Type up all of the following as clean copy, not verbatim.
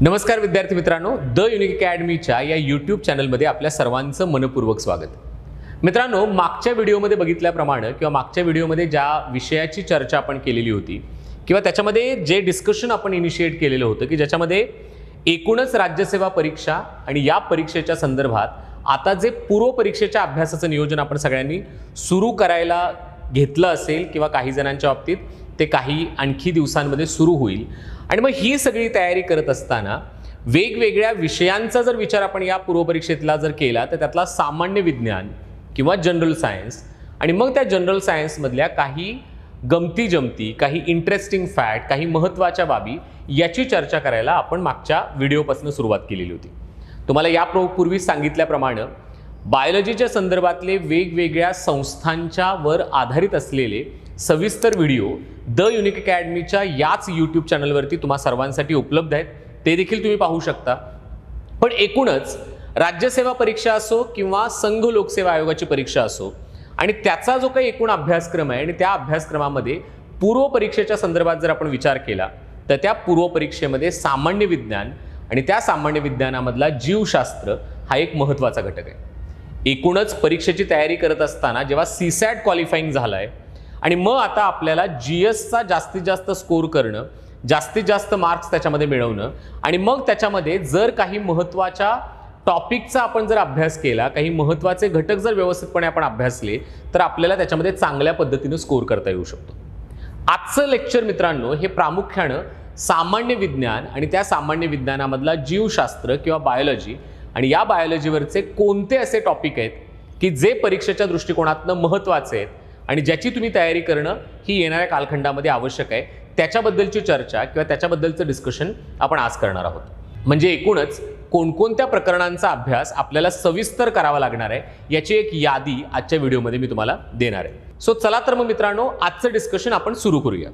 नमस्कार विद्यार्थी मित्रांनो, द युनिक अकॅडमीच्या या यूट्यूब चॅनलमध्ये आपल्या सर्वांचं मनपूर्वक स्वागत. मित्रांनो, मागच्या व्हिडिओमध्ये बघितल्याप्रमाणे किंवा मागच्या व्हिडिओमध्ये ज्या विषयाची चर्चा आपण केलेली होती किंवा त्याच्यामध्ये जे डिस्कशन आपण इनिशिएट केलेलं होतं की ज्याच्यामध्ये एकूणच राज्यसेवा परीक्षा आणि या परीक्षेच्या संदर्भात आता जे पूर्व परीक्षेच्या अभ्यासाचं नियोजन आपण सगळ्यांनी सुरू करायला घेतलं असेल किंवा काही जणांच्या बाबतीत ते काही आणखी दिवसांमध्ये सुरू होईल. आणि मग ही सगळी तयारी करत असताना वेगवेगळ्या विषयांचा जर विचार आपण या पूर्व परीक्षेतला जर केला तर त्यातला सामान्य विज्ञान किंवा जनरल सायन्स आणि मग त्या जनरल सायन्समधल्या काही गमती जमती, काही इंटरेस्टिंग फॅक्ट, काही महत्त्वाच्या बाबी याची चर्चा करायला आपण मागच्या व्हिडिओपासून सुरुवात केलेली होती. तुम्हाला यापूर्वी सांगितल्याप्रमाणे बायोलॉजीच्या संदर्भातले वेगवेगळ्या संस्थांच्या वर आधारित असलेले सविस्तर व्हिडिओ द युनिक अकॅडमीच्या याच यूट्यूब चॅनलवरती तुम्हा सर्वांसाठी उपलब्ध आहेत, ते देखील तुम्ही पाहू शकता. पण एकूणच राज्यसेवा परीक्षा असो किंवा संघ लोकसेवा आयोगाची परीक्षा असो आणि त्याचा जो काही एकूण अभ्यासक्रम आहे आणि त्या अभ्यासक्रमामध्ये पूर्व परीक्षेच्या संदर्भात जर आपण विचार केला तर त्या पूर्व परीक्षेमध्ये सामान्य विज्ञान आणि त्या सामान्य विज्ञानामधला जीवशास्त्र हा एक महत्त्वाचा घटक आहे. एकूणच परीक्षेची तयारी करत असताना जेव्हा सीसॅट क्वालिफाईंग झालं आहे आणि मग आता आपल्याला जीएसचा जास्तीत जास्त स्कोर करणं, जास्तीत जास्त मार्क्स त्याच्यामध्ये मिळवणं आणि मग त्याच्यामध्ये जर काही महत्त्वाच्या टॉपिकचा आपण जर अभ्यास केला, काही महत्त्वाचे घटक जर व्यवस्थितपणे आपण अभ्यासले तर आपल्याला त्याच्यामध्ये चांगल्या पद्धतीने स्कोर करता येऊ शकतो. आजचं लेक्चर मित्रांनो हे प्रामुख्यानं सामान्य विज्ञान आणि त्या सामान्य विज्ञानामधला जीवशास्त्र किंवा बायोलॉजी आणि या बायोलॉजीवरचे कोणते असे टॉपिक आहेत की जे परीक्षेच्या दृष्टिकोनातनं महत्त्वाचे आहेत आणि ज्याची तुम्ही तयारी करणं ही येणाऱ्या कालखंडामध्ये आवश्यक आहे, त्याच्याबद्दलची चर्चा किंवा त्याच्याबद्दलचं डिस्कशन आपण आज करणार आहोत. म्हणजे एकूणच कोणकोणत्या प्रकरणांचा अभ्यास आपल्याला सविस्तर करावा लागणार आहे याची एक यादी आजच्या व्हिडिओमध्ये मी तुम्हाला देणार आहे. सो चला तर मग मित्रांनो, आजचं डिस्कशन आपण सुरू करूया.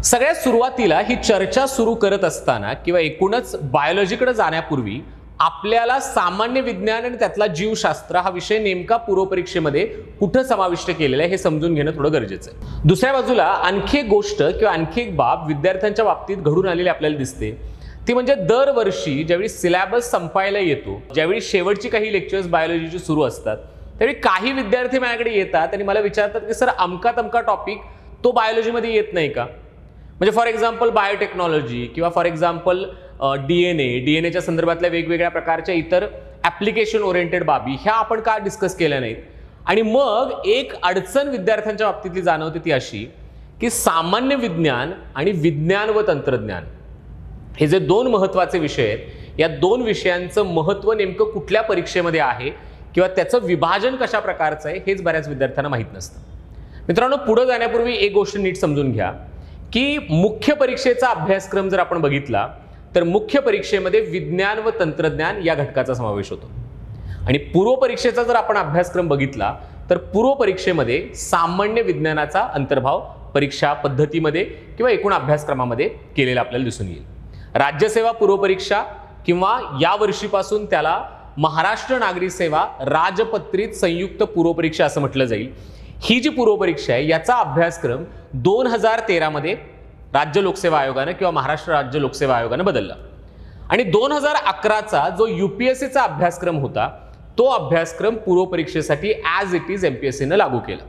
सगळ्यात सुरुवातीला ही चर्चा सुरू करत असताना किंवा एकूणच बायोलॉजीकडे जाण्यापूर्वी आपल्याला सामान्य विज्ञान आणि त्यातला जीवशास्त्र हा विषय नेमका पूर्व परीक्षेमध्ये कुठं समाविष्ट केलेला आहे हे समजून घेणं थोडं गरजेचं आहे. दुसऱ्या बाजूला आणखी एक गोष्ट किंवा आणखी एक बाब विद्यार्थ्यांच्या बाबतीत घडून आलेली आपल्याला दिसते, ती म्हणजे दरवर्षी ज्यावेळी सिलेबस संपायला येतो, ज्यावेळी शेवटची काही लेक्चर्स बायोलॉजीची सुरू असतात, त्यावेळी काही विद्यार्थी माझ्याकडे येतात आणि मला विचारतात की सर अमका तमका टॉपिक तो बायोलॉजीमध्ये येत नाही का? म्हणजे फॉर एक्झाम्पल बायोटेक्नॉलॉजी किंवा फॉर एक्झाम्पल डीएनएच्या संदर्भातल्या वेगवेगळ्या प्रकारच्या इतर ॲप्लिकेशन ओरिएंटेड बाबी ह्या आपण का डिस्कस केल्या नाहीत. आणि मग एक अडचण विद्यार्थ्यांच्या बाबतीतली जाणवते ती अशी की सामान्य विज्ञान आणि विज्ञान व तंत्रज्ञान हे जे दोन महत्त्वाचे विषय आहेत, या दोन विषयांचं महत्त्व नेमकं कुठल्या परीक्षेमध्ये आहे किंवा त्याचं विभाजन कशा प्रकारचं आहे हेच बऱ्याच विद्यार्थ्यांना माहीत नसतं. मित्रांनो, पुढे जाण्यापूर्वी एक गोष्ट नीट समजून घ्या की मुख्य परीक्षेचा अभ्यासक्रम जर आपण बघितला तर मुख्य परीक्षेमध्ये विज्ञान व तंत्रज्ञान या घटकाचा समावेश होतो आणि पूर्व परीक्षेचा जर आपण अभ्यासक्रम बघितला तर पूर्व परीक्षेमध्ये सामान्य विज्ञानाचा अंतर्भाव परीक्षा पद्धतीमध्ये किंवा एकूण अभ्यासक्रमामध्ये केलेला आपल्याला दिसून येईल. राज्यसेवा पूर्व परीक्षा किंवा या वर्षीपासून त्याला महाराष्ट्र नागरी सेवा राजपत्रित संयुक्त पूर्व परीक्षा असं म्हटलं जाईल. ही जी पूर्व परीक्षा आहे याचा अभ्यासक्रम 2013 मध्ये राज्य लोकसेवा आयोगाने किंवा महाराष्ट्र राज्य लोकसेवा आयोगाने बदलला आणि 2011चा जो यूपीएससीचा अभ्यासक्रम होता तो अभ्यासक्रम पूर्व परीक्षेसाठी ॲज इट इज एमपीएससीने लागू केला.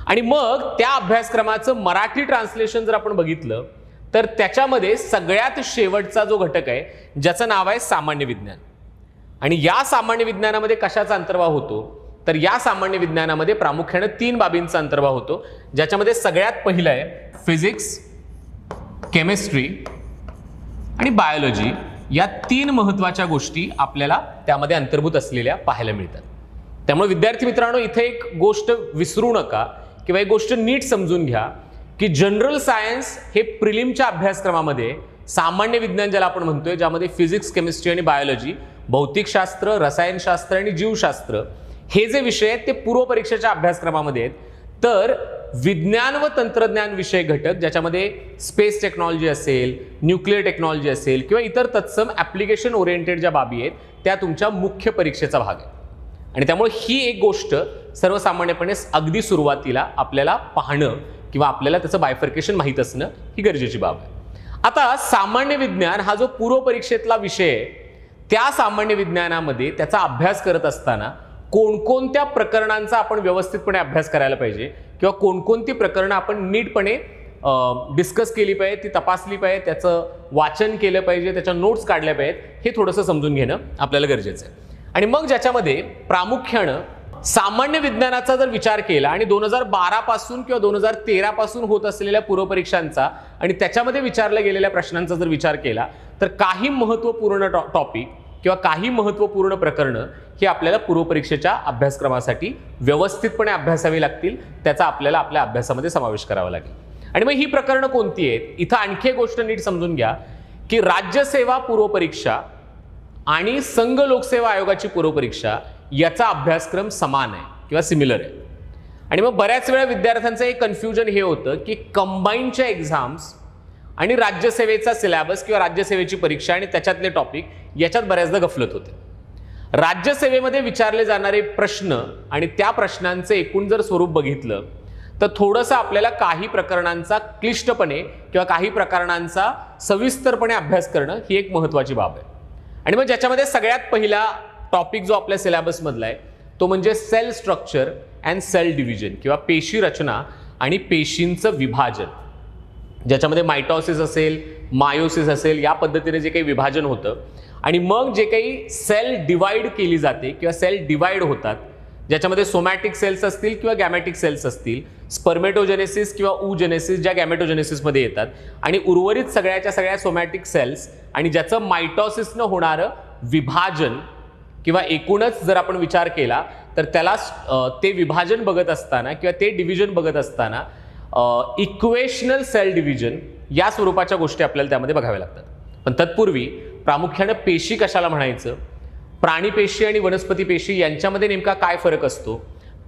आणि मग त्या अभ्यासक्रमाचं मराठी ट्रान्सलेशन जर आपण बघितलं तर त्याच्यामध्ये सगळ्यात शेवटचा जो घटक आहे ज्याचं नाव आहे सामान्य विज्ञान. आणि या सामान्य विज्ञानामध्ये कशाचा अंतर्भाव होतो तर या सामान्य विज्ञानामध्ये प्रामुख्याने 3 बाबींचा अंतर्भाव होतो, ज्याच्यामध्ये सगळ्यात पहिलं आहे फिजिक्स, केमिस्ट्री आणि बायोलॉजी. या 3 महत्त्वाच्या गोष्टी आपल्याला त्यामध्ये अंतर्भूत असलेल्या पाहायला मिळतात. त्यामुळे विद्यार्थी मित्रांनो, इथे एक गोष्ट विसरू नका किंवा एक गोष्ट नीट समजून घ्या की जनरल सायन्स हे प्रिलिमच्या अभ्यासक्रमामध्ये सामान्य विज्ञान ज्याला आपण म्हणतोय, ज्यामध्ये फिजिक्स, केमिस्ट्री आणि बायोलॉजी, भौतिकशास्त्र, रसायनशास्त्र आणि जीवशास्त्र हे जे विषय आहेत ते पूर्व परीक्षेच्या अभ्यासक्रमामध्ये आहेत. तर विज्ञान व तंत्रज्ञान विषय घटक ज्याच्यामध्ये स्पेस टेक्नॉलॉजी असेल, न्यूक्लिअर टेक्नॉलॉजी असेल किंवा इतर तत्सम ॲप्लिकेशन ओरिएंटेड ज्या बाबी आहेत त्या तुमच्या मुख्य परीक्षेचा भाग आहे. आणि त्यामुळे ही एक गोष्ट सर्वसामान्यपणे अगदी सुरुवातीला आपल्याला पाहणं किंवा आपल्याला त्याचं बायफर्केशन माहीत असणं ही गरजेची बाब आहे. आता सामान्य विज्ञान हा जो पूर्व परीक्षेतला विषय आहे, त्या सामान्य विज्ञानामध्ये त्याचा अभ्यास करत असताना कोणकोणत्या प्रकरणांचा आपण व्यवस्थितपणे अभ्यास करायला पाहिजे किंवा कोणकोणती प्रकरणं आपण नीटपणे डिस्कस केली पाहिजे, ती तपासली पाहिजे, त्याचं वाचन केलं पाहिजे, त्याच्या नोट्स काढल्या पाहिजेत, हे थोडंसं समजून घेणं आपल्याला गरजेचं आहे. आणि मग ज्याच्यामध्ये प्रामुख्यानं सामान्य विज्ञानाचा जर विचार केला आणि 2012 पासून किंवा 2013 पासून होत असलेल्या पूर्वपरीक्षांचा आणि त्याच्यामध्ये विचारल्या गेलेल्या प्रश्नांचा जर विचार केला तर काही महत्त्वपूर्ण टॉपिक किंवा काही महत्त्वपूर्ण प्रकरणं ही आपल्याला पूर्वपरीक्षेच्या अभ्यासक्रमासाठी व्यवस्थितपणे अभ्यासावी लागतील, त्याचा आपल्याला आपल्या अभ्यासामध्ये समावेश करावा लागेल. आणि मग ही प्रकरणं कोणती आहेत? इथं आणखी एक गोष्ट नीट समजून घ्या की राज्यसेवा पूर्वपरीक्षा आणि संघ लोकसेवा आयोगाची पूर्वपरीक्षा याचा अभ्यासक्रम समान आहे किंवा सिमिलर आहे. आणि मग बऱ्याच वेळा विद्यार्थ्यांचं एक कन्फ्युजन हे होतं की कंबाईनच्या एक्झाम्स आणि राज्यसेवेचा सिलेबस किंवा राज्यसेवेची परीक्षा आणि त्याच्यातले टॉपिक याच्यात बऱ्याचदा गफलत होते. राज्यसेवेमध्ये विचारले जाणारे प्रश्न आणि त्या प्रश्नांचे एकूण जर स्वरूप बघितलं तर थोडंसं आपल्याला काही प्रकरणांचा क्लिष्टपणे किंवा काही प्रकरणांचा सविस्तरपणे अभ्यास करणं ही एक महत्त्वाची बाब आहे. आणि मग ज्याच्यामध्ये सगळ्यात पहिला टॉपिक जो आपल्या सिलेबसमधला आहे तो म्हणजे cell structure and cell division किंवा पेशी रचना आणि पेशींचं विभाजन, ज्याच्यामध्ये मायटॉसिस असेल, मायोसिस असेल, या पद्धतीने जे काही विभाजन होतं आणि मग जे काही सेल डिवाइड केली जाते किंवा सेल डिवाइड होतात, ज्याच्यामध्ये सोमॅटिक सेल्स असतील किंवा गॅमेटिक सेल्स असतील, स्पर्मेटोजेनेसिस किंवा oogenesis ज्या गॅमेटोजेनेसिसमध्ये येतात आणि उर्वरित सगळ्याच्या सगळ्या सोमॅटिक सेल्स आणि ज्याचं मायटॉसिसनं होणारं विभाजन किंवा एकूणच जर आपण विचार केला तर त्याला ते विभाजन बघत असताना किंवा ते डिव्हिजन बघत असताना इक्वेशनल सेल डिव्हिजन या स्वरूपाच्या गोष्टी आपल्याला त्यामध्ये बघाव्या लागतात. पण तत्पूर्वी प्रामुख्यानं पेशी कशाला म्हणायचं, प्राणी पेशी आणि वनस्पती पेशी यांच्यामध्ये नेमका काय फरक असतो,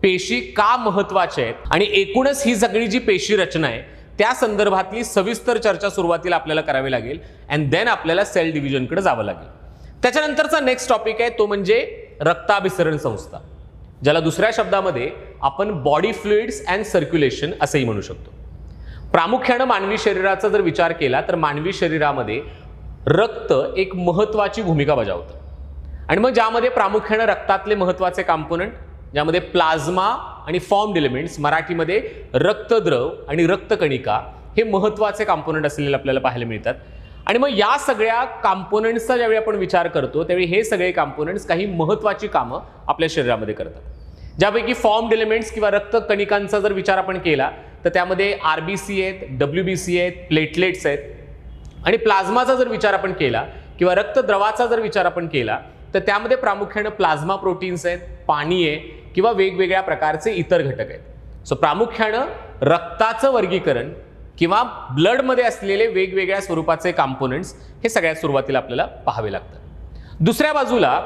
पेशी का महत्त्वाच्या आहेत आणि एकूणच ही सगळी जी पेशी रचना आहे त्या संदर्भातली सविस्तर चर्चा सुरुवातीला आपल्याला करावी लागेल अँड देन आपल्याला सेल डिव्हिजनकडे जावं लागेल. त्याच्यानंतरचा नेक्स्ट टॉपिक आहे तो म्हणजे रक्ताभिसरण संस्था, ज्याला दुसऱ्या शब्दामध्ये आपण बॉडी फ्लुइड्स अँड सर्क्युलेशन असंही म्हणू शकतो. प्रामुख्यानं मानवी शरीराचा जर विचार केला तर मानवी शरीरामध्ये रक्त एक महत्त्वाची भूमिका बजावतं. आणि मग ज्यामध्ये प्रामुख्यानं रक्तातले महत्त्वाचे कॉम्पोनंट ज्यामध्ये प्लाझ्मा आणि फॉर्म्ड एलिमेंट्स, मराठीमध्ये रक्तद्रव आणि रक्तकणिका, हे महत्त्वाचे कॉम्पोनंट असलेले आपल्याला पाहायला मिळतात. आणि मग या सगळ्या कॉम्पोनंट्सचा ज्यावेळी आपण विचार करतो त्यावेळी हे सगळे कॉम्पोनंट्स काही महत्त्वाची कामं आपल्या शरीरामध्ये करतात. ज्यापैकी फॉर्म्ड एलिमेंट्स किंवा रक्तकणिकांचा जर विचार आपण केला तर त्यामध्ये RBC आहेत, WBC आहेत, प्लेटलेट्स आहेत. आणि प्लाझ्माचा जर विचार आपण केला किंवा रक्तद्रवाचा जर विचार आपण केला तर त्यामध्ये प्रामुख्यानं प्लाझ्मा प्रोटीन्स आहेत, पाणी आहे किंवा वेगवेगळ्या प्रकारचे इतर घटक आहेत. सो प्रामुख्यानं रक्ताचं वर्गीकरण किंवा ब्लडमध्ये असलेले वेगवेगळ्या स्वरूपाचे कॉम्पोनंट्स हे सगळ्यात सुरुवातीला आपल्याला पाहावे लागतात. दुसऱ्या बाजूला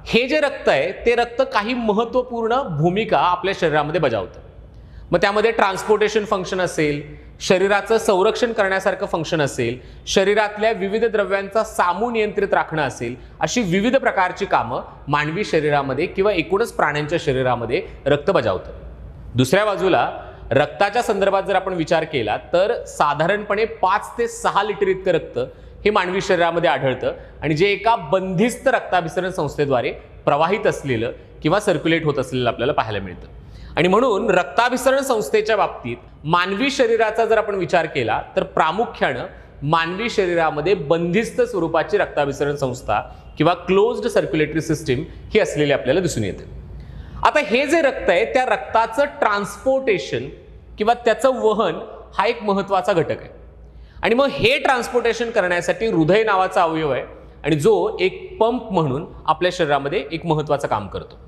हे जे रक्त आहे ते रक्त काही महत्त्वपूर्ण भूमिका आपल्या शरीरामध्ये बजावतं. मग त्यामध्ये ट्रान्सपोर्टेशन फंक्शन असेल, शरीराचं संरक्षण करण्यासारखं फंक्शन असेल, शरीरातल्या विविध द्रव्यांचा सामू नियंत्रित राखणं असेल, अशी विविध प्रकारची कामं मानवी शरीरामध्ये किंवा एकूणच प्राण्यांच्या शरीरामध्ये रक्त बजावतं. दुसऱ्या बाजूला रक्ताच्या संदर्भात जर आपण विचार केला तर साधारणपणे 5 ते 6 लिटर इतकं रक्त हे मानवी शरीरामध्ये आढळतं आणि जे एका बंदिस्त रक्ताभिसरण संस्थेद्वारे प्रवाहित असलेलं किंवा सर्क्युलेट होत असलेलं आपल्याला पाहायला मिळतं. आणि म्हणून रक्ताभिसरण संस्थेच्या बाबतीत मानवी शरीराचा जर आपण विचार केला तर प्रामुख्यानं मानवी शरीरामध्ये बंदिस्त स्वरूपाची रक्ताभिसरण संस्था किंवा क्लोज्ड सर्क्युलेटरी सिस्टीम ही असलेली आपल्याला दिसून येते. आता हे जे रक्त आहे त्या रक्ताचं ट्रान्सपोर्टेशन किंवा त्याचं वहन हा एक महत्त्वाचा घटक आहे. आणि मग हे ट्रान्सपोर्टेशन करण्यासाठी हृदय नावाचा अवयव आहे आणि जो एक पंप म्हणून आपल्या शरीरामध्ये एक महत्त्वाचं काम करतो.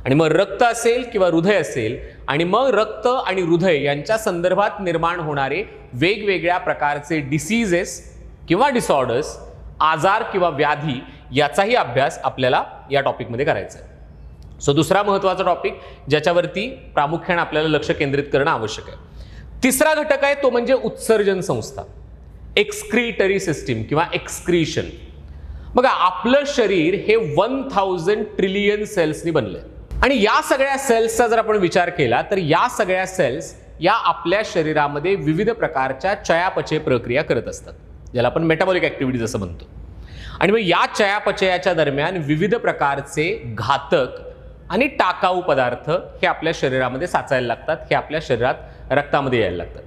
आणि मग रक्त असेल किंवा हृदय असेल आणि मग रक्त आणि हृदय यांच्या संदर्भात निर्माण होणारे वेगवेगळ्या प्रकारचे डिसीजेस किंवा डिसऑर्डर्स, आजार किंवा व्याधी याचाही अभ्यास आपल्याला या टॉपिकमध्ये करायचा आहे. सो दुसरा महत्त्वाचा टॉपिक ज्याच्यावरती प्रामुख्याने आपल्याला लक्ष केंद्रित करणं आवश्यक आहे. तिसरा घटक आहे तो म्हणजे उत्सर्जन संस्था, एक्सक्रीटरी सिस्टीम किंवा एक्सक्रीशन. बघा, आपलं शरीर हे 1000 ट्रिलियन सेल्सनी बनलंय. आणि या सगळ्या सेल्सचा जर आपण विचार केला तर या सगळ्या सेल्स या आपल्या शरीरामध्ये विविध प्रकारच्या चयापचय प्रक्रिया करत असतात, ज्याला आपण मेटाबॉलिक ऍक्टिव्हिटीज असं म्हणतो. आणि मग या चयापचयाच्या दरम्यान विविध प्रकारचे घातक आणि टाकाऊ पदार्थ हे आपल्या शरीरामध्ये साचायला लागतात, हे आपल्या शरीरात रक्तामध्ये यायला लागतात.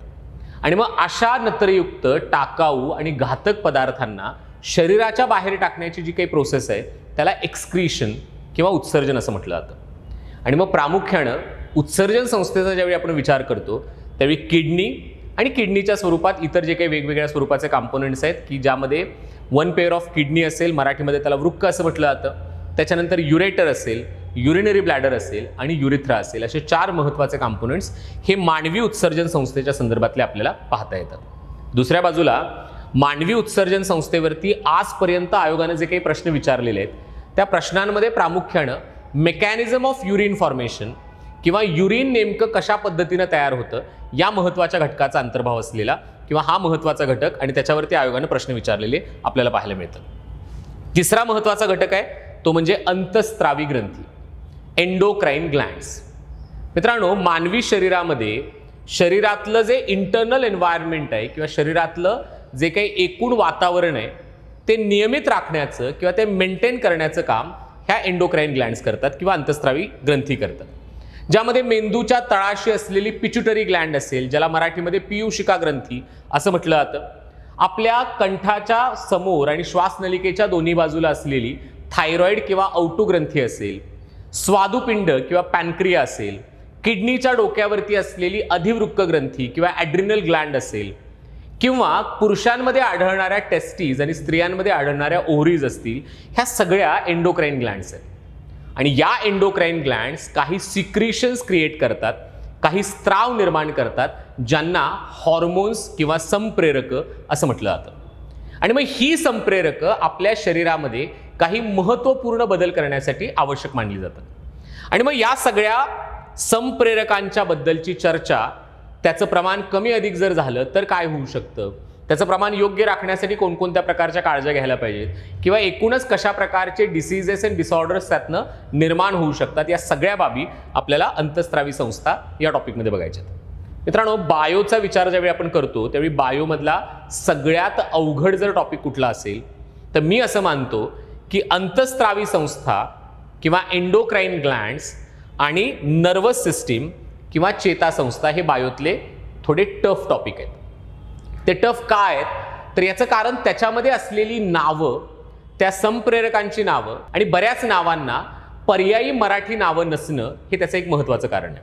आणि मग अशा नत्रयुक्त टाकाऊ आणि घातक पदार्थांना शरीराच्या बाहेर टाकण्याची जी काही प्रोसेस आहे त्याला एक्सक्रीशन किंवा उत्सर्जन असं म्हटलं जातं. आणि मग प्रामुख्यानं उत्सर्जन संस्थेचा ज्यावेळी आपण विचार करतो त्यावेळी किडनी आणि किडनीच्या स्वरूपात इतर जे काही वेगवेगळ्या स्वरूपाचे कंपोनेंट्स आहेत की ज्यामध्ये वन पेअर ऑफ किडनी असेल, मराठीमध्ये त्याला वृक्क असं म्हटलं जातं, त्याच्यानंतर युरेटर असेल, युरिनरी ब्लॅडर असेल आणि युरिथ्रा असेल, असे 4 महत्त्वाचे कंपोनेंट्स हे मानवी उत्सर्जन संस्थेच्या संदर्भातले आपल्याला पाहता येतात. दुसऱ्या बाजूला मानवी उत्सर्जन संस्थेवरती आजपर्यंत आयोगाने जे काही प्रश्न विचारलेले आहेत त्या प्रश्नांमध्ये प्रामुख्यानं मेकॅनिझम ऑफ युरिन फॉर्मेशन किंवा युरिन नेमकं कशा पद्धतीनं तयार होतं या महत्त्वाच्या घटकाचा अंतर्भाव असलेला किंवा हा महत्त्वाचा घटक आणि त्याच्यावरती आयोगाने प्रश्न विचारलेले आपल्याला पाहायला मिळतात. तिसरा महत्त्वाचा घटक आहे तो म्हणजे अंतस्त्रावी ग्रंथी, एंडोक्राइन ग्लँड्स. मित्रांनो, मानवी शरीरामध्ये शरीरातलं जे इंटरनल एन्व्हायरमेंट आहे किंवा शरीरातलं जे काही एकूण वातावरण आहे ते नियमित राखण्याचं किंवा ते मेंटेन करण्याचं काम ह्या एंडोक्राइन ग्लँड्स करतात किंवा अंतस्त्रावी ग्रंथी करतात, ज्यामध्ये मेंदूच्या तळाशी असलेली पिच्युटरी ग्लँड असेल, ज्याला मराठीमध्ये पीयूषिका ग्रंथी असं म्हटलं जातं, आपल्या कंठाच्या समोर आणि श्वासनलिकेच्या दोन्ही बाजूला असलेली थायरॉइड किंवा औटू ग्रंथी असेल, स्वादुपिंड किंवा पॅनक्रिया असेल, किडनीच्या डोक्यावरती असलेली अधिवृक्क ग्रंथी किंवा ॲड्रिनल ग्लँड असेल, किंवा पुरुषांमध्ये आढळणाऱ्या टेस्टीज आणि स्त्रियांमध्ये आढळणाऱ्या ओव्हरीज असतील, ह्या सगळ्या एंडोक्राइन ग्लँड्स आहेत. आणि या एंडोक्राइन ग्लँड्स काही सिक्रिशन्स क्रिएट करतात, काही स्त्राव निर्माण करतात, ज्यांना हॉर्मोन्स किंवा संप्रेरक असं म्हटलं जातं. आणि मग ही संप्रेरक आपल्या शरीरामध्ये काही महत्त्वपूर्ण बदल करण्यासाठी आवश्यक मानली जातात. आणि मग या सगळ्या संप्रेरकांच्या बद्दलची चर्चा, त्याचं प्रमाण कमी अधिक जर झालं तर काय होऊ शकतं, त्याचं प्रमाण योग्य राखण्यासाठी कोणकोणत्या प्रकारच्या काळज्या घ्यायला पाहिजेत किंवा एकूणच कशा प्रकारचे डिसीजेस अँड डिसऑर्डर्स त्यातनं निर्माण होऊ शकतात, या सगळ्या बाबी आपल्याला अंतस्त्रावी संस्था या टॉपिकमध्ये बघायच्या. मित्रांनो, बायोचा विचार ज्यावेळी आपण करतो त्यावेळी बायोमधला सगळ्यात अवघड जर टॉपिक कुठला असेल तर मी असं मानतो की अंतस्त्रावी संस्था किंवा एंडोक्राइन ग्लँड्स आणि नर्वस सिस्टीम किंवा चेतासंस्था हे बायोतले थोडे टफ टॉपिक आहेत. ते टफ का आहेत तर याचं कारण त्याच्यामध्ये असलेली नावं, त्या संप्रेरकांची नावं आणि बऱ्याच नावांना पर्यायी मराठी नावं नसणं हे त्याचं एक महत्त्वाचं कारण आहे.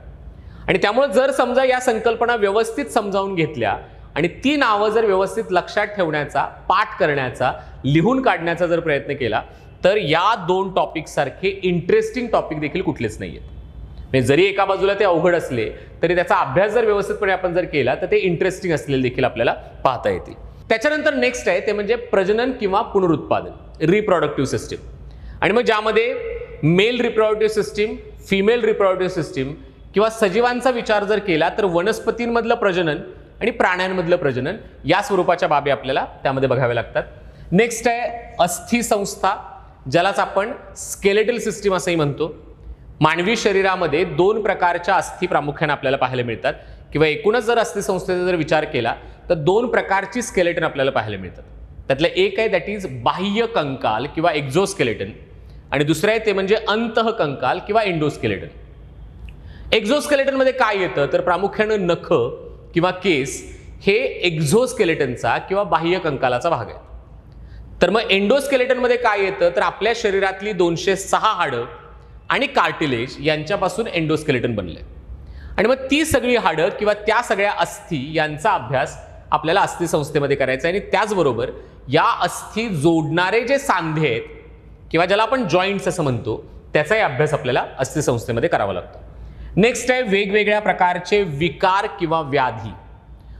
आणि त्यामुळे जर समजा या संकल्पना व्यवस्थित समजावून घेतल्या आणि ती नावं जर व्यवस्थित लक्षात ठेवण्याचा, पाठ करण्याचा, लिहून काढण्याचा जर प्रयत्न केला तर या 2 टॉपिकसारखे इंटरेस्टिंग टॉपिक देखील कुठलेच नाही आहेत. जरी एका बाजूला ते अवघड असले तरी त्याचा अभ्यास जर व्यवस्थितपणे आपण जर केला तर ते इंटरेस्टिंग असलेले देखील आपल्याला पाहता येतील. त्याच्यानंतर नेक्स्ट आहे ते म्हणजे प्रजनन किंवा पुनरुत्पादन, रिप्रोडक्टिव्ह सिस्टीम. आणि मग ज्यामध्ये male reproductive system, female reproductive system किंवा सजीवांचा विचार जर केला तर वनस्पतींमधलं प्रजनन आणि प्राण्यांमधलं प्रजनन या स्वरूपाच्या बाबी आपल्याला त्यामध्ये बघाव्या लागतात. नेक्स्ट आहे अस्थि संस्था, ज्यालाच आपण स्केलेटल सिस्टीम असंही म्हणतो. मानवी शरीरामध्ये 2 प्रकारच्या अस्थी प्रामुख्याने आपल्याला पाहायला मिळतात किंवा एकूणच जर अस्थि संस्थेचा जर विचार केला तर 2 प्रकारची स्केलेटन आपल्याला पाहायला मिळतात. त्यातलं एक आहे दॅट इज बाह्य कंकाल किंवा एक्झोस्केलेटन आणि दुसरं आहे ते म्हणजे अंतःकंकाल किंवा एंडोस्केलेटन. एक्झोस्केलेटनमध्ये काय येतं तर प्रामुख्यानं नख किंवा केस हे एक्झोस्केलेटनचा किंवा बाह्य कंकालाचा भाग आहे. तर मग एंडोस्केलेटनमध्ये काय येतं तर आपल्या शरीरातली 206 हाडं आणि कार्टिलेज यांच्यापासून एंडोस्केलेटन बनले. आणि मग ती सगळी हाडं किंवा त्या सगळ्या अस्थी यांचा अभ्यास आपल्याला अस्थि संस्थेमध्ये करायचा आहे. आणि त्याचबरोबर या अस्थी जोडणारे जे सांधे आहेत किंवा ज्याला आपण जॉईंट्स असं म्हणतो त्याचाही अभ्यास आपल्याला अस्थि संस्थेमध्ये करावा लागतो. नेक्स्ट आहे वेगवेगळ्या प्रकारचे विकार किंवा व्याधी.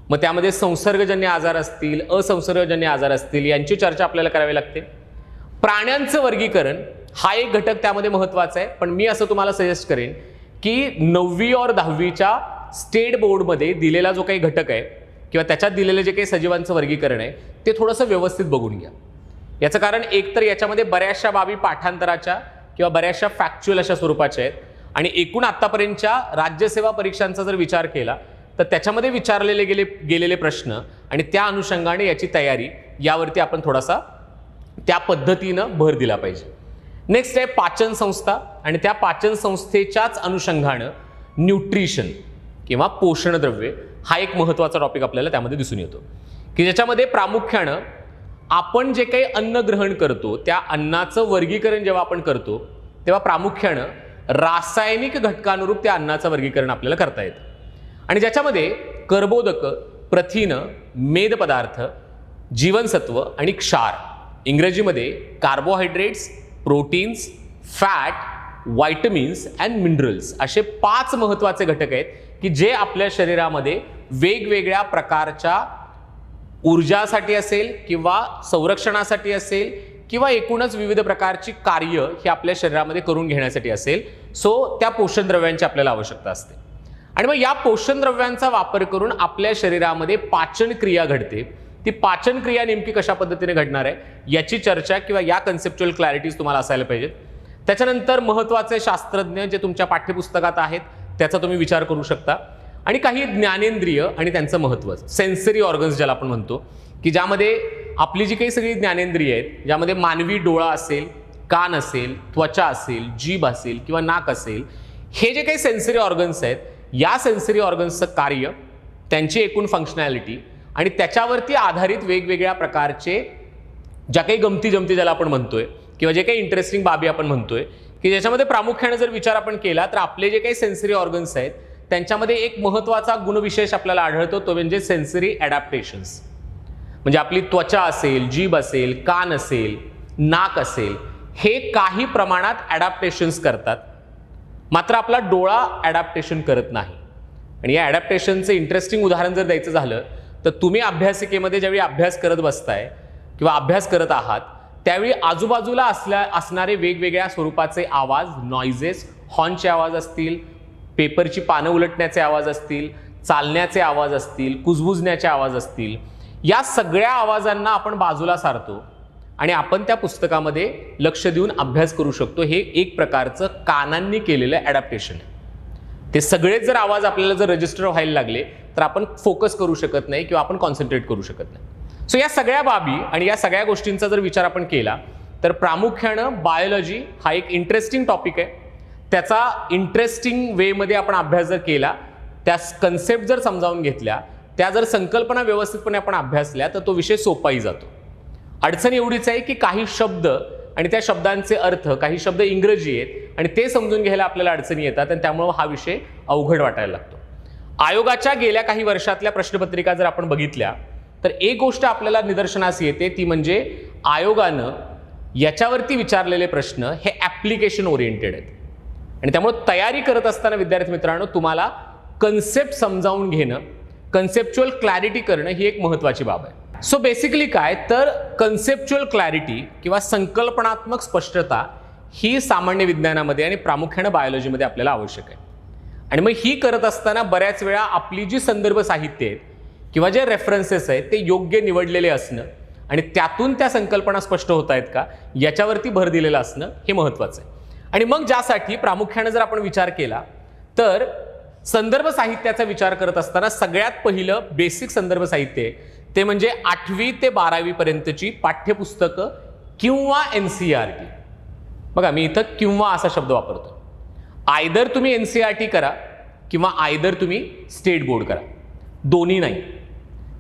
मग त्यामध्ये संसर्गजन्य आजार असतील, असंसर्गजन्य आजार असतील, यांची चर्चा आपल्याला करावी लागते. प्राण्यांचं वर्गीकरण हा एक घटक त्यामध्ये महत्त्वाचा आहे, पण मी असं तुम्हाला सजेस्ट करेन की 9वी और 10वीच्या स्टेट बोर्डमध्ये दिलेला जो काही घटक आहे किंवा त्याच्यात दिलेलं जे काही सजीवांचं वर्गीकरण आहे ते थोडंसं व्यवस्थित बघून घ्या. याचं कारण एक तर याच्यामध्ये बऱ्याचशा बाबी पाठांतराच्या किंवा बऱ्याचशा फॅक्च्युअल अशा स्वरूपाच्या आहेत आणि एकूण आतापर्यंतच्या राज्यसेवा परीक्षांचा जर विचार केला तर त्याच्यामध्ये विचारलेले गेलेले प्रश्न आणि त्या अनुषंगाने याची तयारी यावरती आपण थोडासा त्या पद्धतीनं भर दिला पाहिजे. नेक्स्ट आहे पाचन संस्था आणि त्या पाचन संस्थेच्याच अनुषंगानं न्यूट्रिशन किंवा पोषण द्रव्ये हा एक महत्त्वाचा टॉपिक आपल्याला त्यामध्ये दिसून येतो की ज्याच्यामध्ये प्रामुख्यानं आपण जे काही अन्न ग्रहण करतो त्या अन्नाचं वर्गीकरण जेव्हा आपण करतो तेव्हा प्रामुख्यानं रासायनिक घटकानुरूप त्या अन्नाचं वर्गीकरण आपल्याला करता येतं आणि ज्याच्यामध्ये कर्बोदक, प्रथिनं, मेद पदार्थ, जीवनसत्व आणि क्षार, इंग्रजीमध्ये carbohydrates, proteins, fat, vitamins and minerals असे 5 महत्त्वाचे घटक आहेत की जे आपल्या शरीरामध्ये वेगवेगळ्या प्रकारच्या ऊर्जासाठी असेल किंवा संरक्षणासाठी असेल किंवा एकूणच विविध प्रकारची कार्य ही आपल्या शरीरामध्ये करून घेण्यासाठी असेल. सो त्या पोषण द्रव्यांची आपल्याला आवश्यकता असते आणि मग या पोषण द्रव्यांचा वापर करून आपल्या शरीरामध्ये पाचन क्रिया घडते. ती पाचन क्रिया नेमकी कशा पद्धतीने घडणार आहे याची चर्चा किंवा या कन्सेप्च्युअल क्लॅरिटीज तुम्हाला असायला पाहिजेत. त्याच्यानंतर महत्त्वाचे शास्त्रज्ञ जे तुमच्या पाठ्यपुस्तकात आहेत त्याचा तुम्ही विचार करू शकता आणि काही ज्ञानेंद्रिय आणि त्यांचं महत्त्व, सेन्सरी ऑर्गन्स ज्याला आपण म्हणतो की ज्यामध्ये आपली जी काही सगळी ज्ञानेंद्रिय आहेत ज्यामध्ये मानवी डोळा असेल, कान असेल, त्वचा असेल, जीभ असेल किंवा नाक असेल, हे जे काही सेन्सरी ऑर्गन्स आहेत या सेन्सरी ऑर्गन्सचं कार्य, त्यांची एकूण फंक्शनॅलिटी आणि त्याच्यावरती आधारित वेगवेगळ्या प्रकारचे ज्या काही गमती जमती ज्याला आपण म्हणतोय किंवा जे काही इंटरेस्टिंग बाबी आपण म्हणतोय की ज्याच्यामध्ये प्रामुख्याने जर विचार आपण केला तर आपले जे काही सेन्सरी ऑर्गन्स आहेत त्यांच्यामध्ये एक महत्त्वाचा गुणविशेष आपल्याला आढळतो तो म्हणजे सेन्सरी ॲडॅप्टेशन्स. म्हणजे आपली त्वचा असेल, जीभ असेल, कान असेल, नाक असेल, हे काही प्रमाणात ॲडॅप्टेशन्स करतात, मात्र आपला डोळा ॲडॅप्टेशन करत नाही. आणि या ॲडॅप्टेशनचं इंटरेस्टिंग उदाहरण जर द्यायचं झालं तर तुम्ही अभ्यासिकेमध्ये ज्यावेळी अभ्यास करत बसताय किंवा अभ्यास करत आहात त्यावेळी आजूबाजूला असणारे वेगवेगळ्या स्वरूपाचे आवाज, नॉइजेस, हॉर्नचे आवाज असतील, पेपरची पानं उलटण्याचे आवाज असतील, चालण्याचे आवाज असतील, कुजबुजण्याचे आवाज असतील, या सगळ्या आवाजांना आपण बाजूला सारतो आणि आपण त्या पुस्तकामध्ये लक्ष देऊन अभ्यास करू शकतो. हे एक प्रकारचं कानांनी केलेलं ॲडॅप्टेशन आहे. ते सगळेच जर आवाज आपल्याला जर रजिस्टर व्हायला लागले तर आपण फोकस करू शकत नाही किंवा आपण कॉन्सन्ट्रेट करू शकत नाही. सो या सगळ्या बाबी आणि या सगळ्या गोष्टींचा जर विचार आपण केला तर प्रामुख्यानं बायोलॉजी हा एक इंटरेस्टिंग टॉपिक आहे. त्याचा इंटरेस्टिंग वेमध्ये आपण अभ्यास जर केला, त्या कन्सेप्ट जर समजावून घेतल्या, त्या जर संकल्पना व्यवस्थितपणे आपण अभ्यासल्या तर तो विषय सोपाही जातो. अडचण एवढीच आहे की काही शब्द आणि त्या शब्दांचे अर्थ, काही शब्द इंग्रजी आहेत आणि ते समजून घ्यायला आपल्याला अडचणी येतात आणि त्यामुळे हा विषय अवघड वाटायला लागतो. आयोगाच्या गेल्या काही वर्षातल्या प्रश्नपत्रिका जर आपण बघितल्या तर एक गोष्ट आपल्याला निदर्शनास येते ती म्हणजे आयोगानं याच्यावरती विचारलेले प्रश्न हे ॲप्लिकेशन ओरिएंटेड आहेत आणि त्यामुळे तयारी करत असताना विद्यार्थी मित्रांनो तुम्हाला कन्सेप्ट समजावून घेणं, कन्सेप्च्युअल क्लॅरिटी करणं ही एक महत्त्वाची बाब आहे. सो बेसिकली काय तर कन्सेप्च्युअल क्लॅरिटी किंवा संकल्पनात्मक स्पष्टता ही सामान्य विज्ञानामध्ये आणि प्रामुख्याने बायोलॉजीमध्ये आपल्याला आवश्यक आहे. आणि मग ही करत असताना बऱ्याच वेळा आपली जी संदर्भ साहित्य आहेत किंवा जे रेफरन्सेस आहेत ते योग्य निवडलेले असणं आणि त्यातून त्या संकल्पना स्पष्ट होत आहेत का याच्यावरती भर दिलेलं असणं हे महत्त्वाचं आहे. आणि मग ज्यासाठी प्रामुख्याने जर आपण विचार केला तर संदर्भ साहित्याचा विचार करत असताना सगळ्यात पहिलं बेसिक संदर्भ साहित्य आहे ते म्हणजे 8वी ते 12वी पर्यंतची पाठ्यपुस्तकं किंवा NCERT. बघा मी इथं किंवा असा शब्द वापरतो. आयदर तुम्ही NCERT करा किंवा आयदर तुम्ही स्टेट बोर्ड करा, दोन्ही नाही.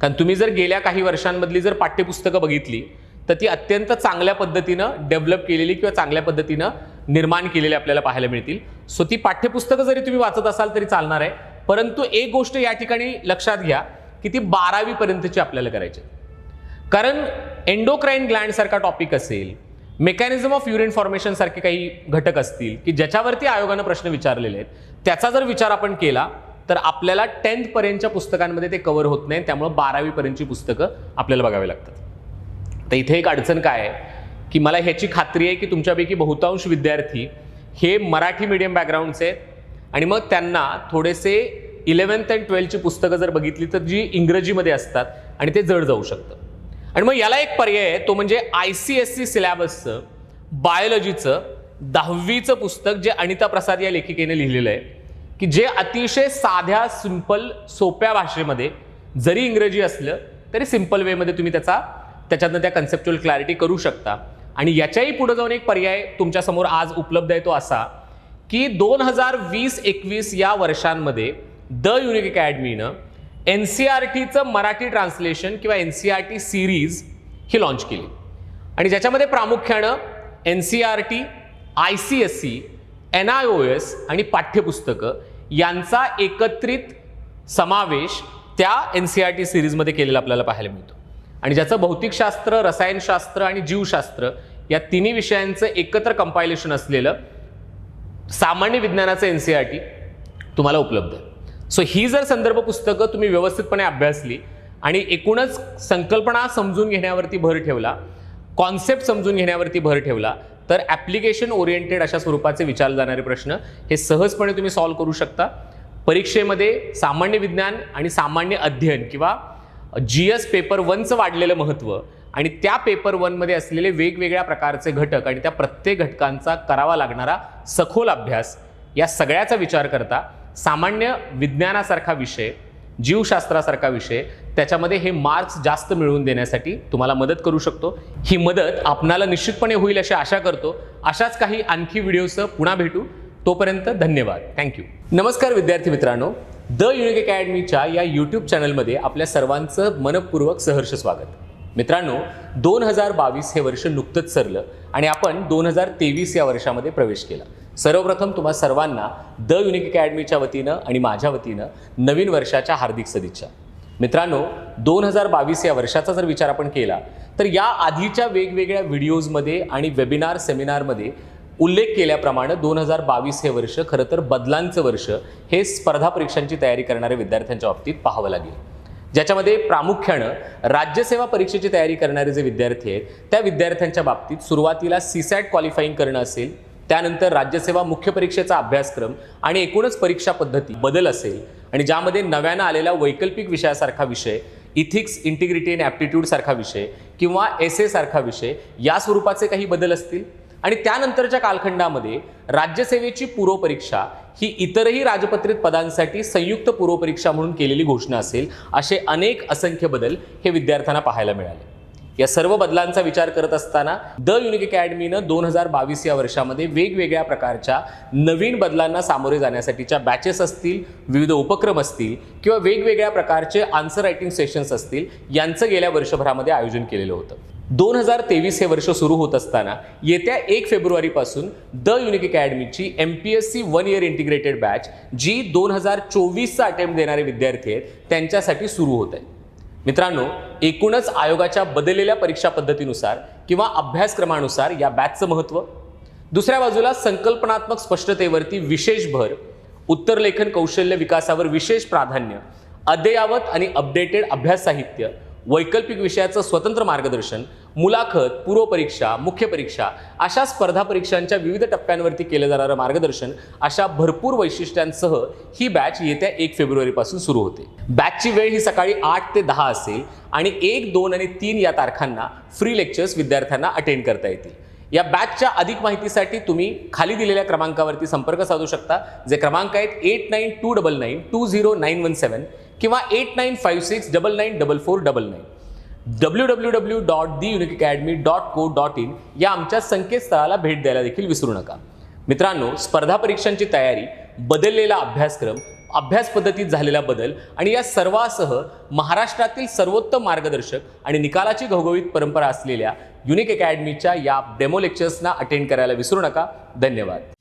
कारण तुम्ही जर गेल्या काही वर्षांमधली जर पाठ्यपुस्तकं बघितली तर ती अत्यंत चांगल्या पद्धतीनं डेव्हलप केलेली किंवा चांगल्या पद्धतीनं निर्माण केलेली आपल्याला पाहायला मिळतील. सो ती पाठ्यपुस्तकं जरी तुम्ही वाचत असाल तरी चालणार आहे, परंतु एक गोष्ट या ठिकाणी लक्षात घ्या की ती 12वी पर्यंतची आपल्याला करायची. कारण एंडोक्राईन ग्लँड सारखा टॉपिक असेल, मेकॅनिझम ऑफ युरिन फॉर्मेशन सारखे काही घटक असतील की ज्याच्यावरती आयोगानं प्रश्न विचारलेले आहेत, त्याचा जर विचार आपण केला तर आपल्याला 10th पर्यंतच्या पुस्तकांमध्ये ते कव्हर होत नाही. त्यामुळे 12वी पर्यंतची पुस्तकं आपल्याला बघावी लागतात. तर इथे एक अडचण काय आहे की मला ह्याची खात्री आहे की तुमच्यापैकी बहुतांश विद्यार्थी हे मराठी मीडियम बॅकग्राऊंडचे आहेत आणि मग त्यांना थोडेसे 11th आणि 12th पुस्तकं जर बघितली तर जी इंग्रजीमध्ये असतात आणि ते जड जाऊ शकतं. आणि मग याला एक पर्याय आहे तो म्हणजे ICSE सिलॅबसचं बायोलॉजीचं 10वीचं पुस्तक जे अनिता प्रसाद या लेखिकेने लिहिलेलं आहे, की जे अतिशय साध्या सिंपल सोप्या भाषेमध्ये, जरी इंग्रजी असलं तरी सिंपल वेमध्ये तुम्ही त्याच्यातनं त्या कन्सेप्च्युअल क्लॅरिटी करू शकता. आणि याच्याही पुढे जाऊन एक पर्याय तुमच्यासमोर आज उपलब्ध आहे, तो असा की 2020-21 या वर्षांमध्ये द युनिक अकॅडमीनं NCERTचं मराठी ट्रान्सलेशन किंवा NCERT सिरीज ही लॉन्च केली. आणि ज्याच्यामध्ये प्रामुख्यानं NCERT, ICSE, NIOS आणि पाठ्यपुस्तकं यांचा एकत्रित समावेश त्या NCERT सिरीजमध्ये केलेला आपल्याला पाहायला मिळतो. आणि ज्याचं भौतिकशास्त्र, रसायनशास्त्र आणि जीवशास्त्र या तिन्ही विषयांचं एकत्र कंपायलेशन असलेलं सामान्य विज्ञानाचं NCERT तुम्हाला उपलब्ध आहे. सो ही जर संदर्भ पुस्तकं तुम्ही व्यवस्थितपणे अभ्यासली आणि एकूणच संकल्पना समजून घेण्यावरती भर ठेवला, कॉन्सेप्ट समजून घेण्यावरती भर ठेवला, तर ॲप्लिकेशन ओरिएंटेड अशा स्वरूपाचे विचारले जाणारे प्रश्न हे सहजपणे तुम्ही सॉल्व्ह करू शकता. परीक्षेमध्ये सामान्य विज्ञान आणि सामान्य अध्ययन किंवा GS पेपर 1चं वाढलेलं महत्त्व आणि त्या पेपर 1मध्ये असलेले वेगवेगळ्या प्रकारचे घटक आणि त्या प्रत्येक घटकांचा करावा लागणारा सखोल अभ्यास, या सगळ्याचा विचार करता सामान्य विज्ञानासारखा विषय, जीवशास्त्रासारखा विषय, त्याच्यामध्ये हे मार्क्स जास्त मिळवून देण्यासाठी तुम्हाला मदत करू शकतो. ही मदत आपणाला निश्चितपणे होईल अशी आशा करतो. अशाच काही आणखी व्हिडिओसह पुन्हा भेटू. तोपर्यंत धन्यवाद. थँक्यू. नमस्कार विद्यार्थी मित्रांनो, द युनिक अकॅडमीच्या या यूट्यूब चॅनलमध्ये आपल्या सर्वांचं मनपूर्वक सहर्ष स्वागत. मित्रांनो, 2022 हे वर्ष नुकतंच सरलं आणि आपण 2023 या वर्षामध्ये प्रवेश केला. सर्वप्रथम तुम्हा सर्वांना द युनिक अकॅडमीच्या वतीनं आणि माझ्या वतीनं नवीन वर्षाच्या हार्दिक सदिच्छा. मित्रांनो, 2022 या वर्षाचा जर विचार आपण केला तर या आधीच्या वेगवेगळ्या व्हिडिओजमध्ये आणि वेबिनार सेमिनारमध्ये उल्लेख केल्याप्रमाणे 2022 हे वर्ष खरं तर बदलांचं वर्ष हे स्पर्धा परीक्षांची तयारी करणाऱ्या विद्यार्थ्यांच्या बाबतीत पाहावं लागेल. ज्याच्यामध्ये प्रामुख्यानं राज्यसेवा परीक्षेची तयारी करणारे जे विद्यार्थी आहेत त्या विद्यार्थ्यांच्या बाबतीत सुरुवातीला CSAT क्वालिफाईंग करणं असेल, त्यानंतर राज्यसेवा मुख्य परीक्षेचा अभ्यासक्रम आणि एकूणच परीक्षा पद्धती बदल असेल, आणि ज्यामध्ये नव्यानं आलेला वैकल्पिक विषयासारखा विषय, इथिक्स, इंटिग्रिटी आणि ॲप्टिट्यूड सारखा विषय किंवा essay सारखा विषय या स्वरूपाचे काही बदल असतील. आणि त्यानंतरच्या कालखंडामध्ये राज्यसेवेची पूर्वपरीक्षा ही इतरही राजपत्रित पदांसाठी संयुक्त पूर्वपरीक्षा म्हणून केलेली घोषणा असेल, असे अनेक असंख्य बदल हे विद्यार्थ्यांना पाहायला मिळाले. या सर्व बदलांचा विचार करत असताना द युनिक अकॅडमीनं 2022 या वर्षामध्ये वेगवेगळ्या प्रकारच्या नवीन बदलांना सामोरे जाण्यासाठीच्या बॅचेस असतील, विविध उपक्रम असतील किंवा वेगवेगळ्या प्रकारचे आन्सर रायटिंग सेशन्स असतील, यांचं गेल्या वर्षभरामध्ये आयोजन केलेलं होतं. 2023 हे वर्ष सुरू होत असताना येत्या 1 फेब्रुवारीपासून द युनिक अकॅडमीची MPSC 1 इयर इंटिग्रेटेड बॅच, जी 2024चा अटेम्प्ट देणारे विद्यार्थी आहेत त्यांच्यासाठी सुरू होत आहे. मित्रांनो, एकूणच आयोगाच्या बदललेल्या परीक्षा पद्धतीनुसार किंवा अभ्यासक्रमानुसार या बॅचचं महत्त्व, दुसऱ्या बाजूला संकल्पनात्मक स्पष्टतेवरती विशेष भर, उत्तरलेखन कौशल्य विकासावर विशेष प्राधान्य, अद्ययावत आणि अपडेटेड अभ्यास साहित्य, वैकल्पिक विषयाचं स्वतंत्र मार्गदर्शन, मुलाखत, पूर्वपरीक्षा, मुख्य परीक्षा अशा स्पर्धा परीक्षांच्या विविध टप्प्यांवरती केलं जाणारं मार्गदर्शन, अशा भरपूर वैशिष्ट्यांसह ही बॅच येत्या 1 फेब्रुवारीपासून सुरू होते. बॅचची वेळ ही सकाळी 8 ते 10 असेल आणि 1, 2 आणि 3 या तारखांना फ्री लेक्चर्स विद्यार्थ्यांना अटेंड करता येतील. या बॅचच्या अधिक माहितीसाठी तुम्ही खाली दिलेल्या क्रमांकावरती संपर्क साधू शकता, जे क्रमांक आहेत 8929920917 किंवा 8956994499. www.theuniqueacademy.co.in या आमच्या संकेतस्थळाला भेट द्यायला देखील विसरू नका. मित्रांनो, स्पर्धा परीक्षांची तयारी, बदललेला अभ्यासक्रम, अभ्यास पद्धतीत झालेला बदल आणि या सर्वासह महाराष्ट्रातील सर्वोत्तम मार्गदर्शक आणि निकालाची घवघवीत परंपरा असलेल्या युनिक अकॅडमीच्या या डेमो लेक्चर्सना अटेंड करायला विसरू नका. धन्यवाद.